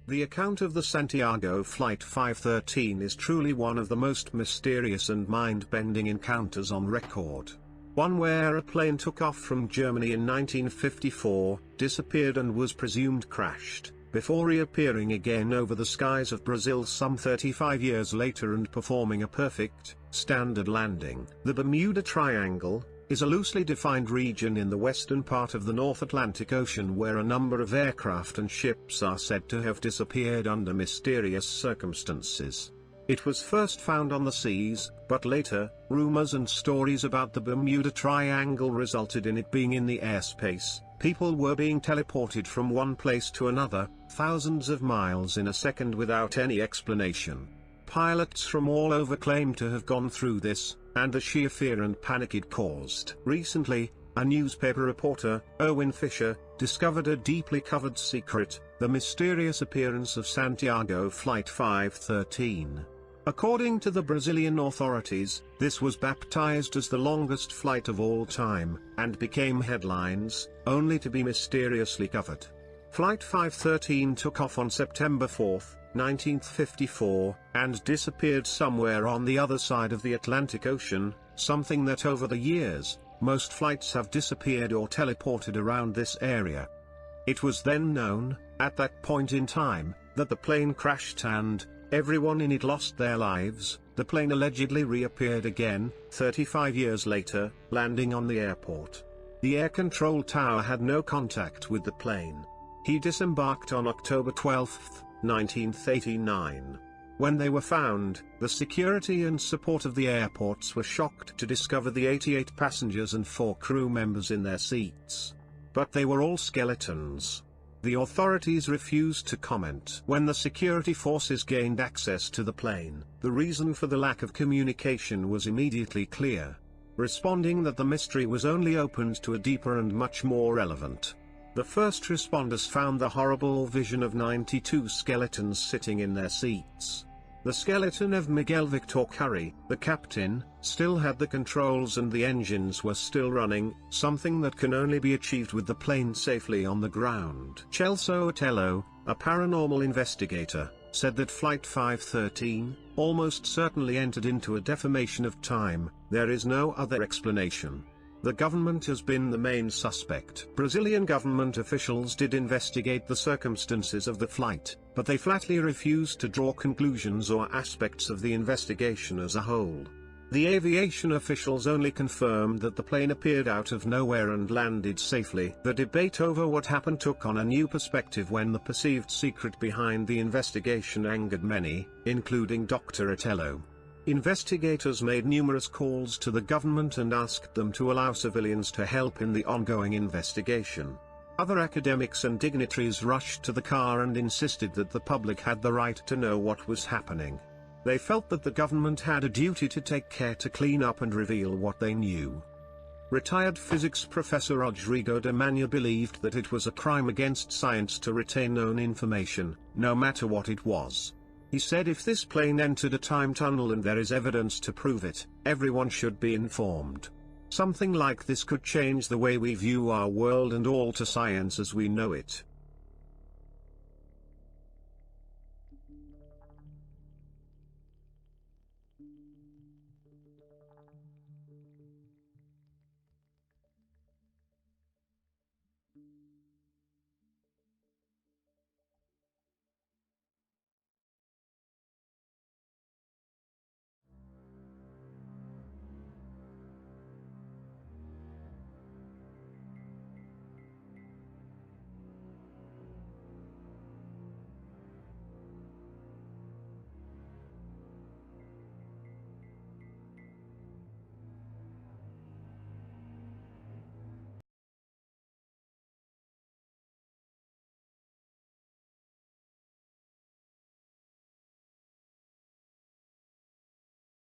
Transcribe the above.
The account of the Santiago Flight 513 is truly one of the most mysterious and mind-bending encounters on record. One where a plane took off from Germany in 1954, disappeared and was presumed crashed, before reappearing again over the skies of Brazil some 35 years later and performing a perfect, standard landing. The Bermuda Triangle is a loosely defined region in the western part of the North Atlantic Ocean where a number of aircraft and ships are said to have disappeared under mysterious circumstances. It was first found on the seas, but later, rumors and stories about the Bermuda Triangle resulted in it being in the airspace. People were being teleported from one place to another, thousands of miles in a second without any explanation. Pilots from all over claimed to have gone through this, and the sheer fear and panic it caused. Recently, a newspaper reporter, Erwin Fisher, discovered a deeply covered secret, the mysterious appearance of Santiago Flight 513. According to the Brazilian authorities, this was baptized as the longest flight of all time, and became headlines, only to be mysteriously covered. Flight 513 took off on September 4, 1954, and disappeared somewhere on the other side of the Atlantic Ocean, something that over the years, most flights have disappeared or teleported around this area. It was then known, at that point in time, that the plane crashed and everyone in it lost their lives. The plane allegedly reappeared again, 35 years later, landing on the airport. The air control tower had no contact with the plane. He disembarked on October 12, 1989. When they were found, the security and support of the airports were shocked to discover the 88 passengers and 4 crew members in their seats. But they were all skeletons. The authorities refused to comment. When the security forces gained access to the plane, the reason for the lack of communication was immediately clear, responding that the mystery was only opened to a deeper and much more relevant. The first responders found the horrible vision of 92 skeletons sitting in their seats. The skeleton of Miguel Victor Curry, the captain, still had the controls and the engines were still running, something that can only be achieved with the plane safely on the ground. Celso Otello, a paranormal investigator, said that Flight 513 almost certainly entered into a deformation of time. There is no other explanation. The government has been the main suspect. Brazilian government officials did investigate the circumstances of the flight, but they flatly refused to draw conclusions or aspects of the investigation as a whole. The aviation officials only confirmed that the plane appeared out of nowhere and landed safely. The debate over what happened took on a new perspective when the perceived secret behind the investigation angered many, including Dr. Otello. Investigators made numerous calls to the government and asked them to allow civilians to help in the ongoing investigation. Other academics and dignitaries rushed to the car and insisted that the public had the right to know what was happening. They felt that the government had a duty to take care to clean up and reveal what they knew. Retired physics professor Rodrigo de Mania believed that it was a crime against science to retain known information, no matter what it was. He said if this plane entered a time tunnel and there is evidence to prove it, everyone should be informed. Something like this could change the way we view our world and alter science as we know it.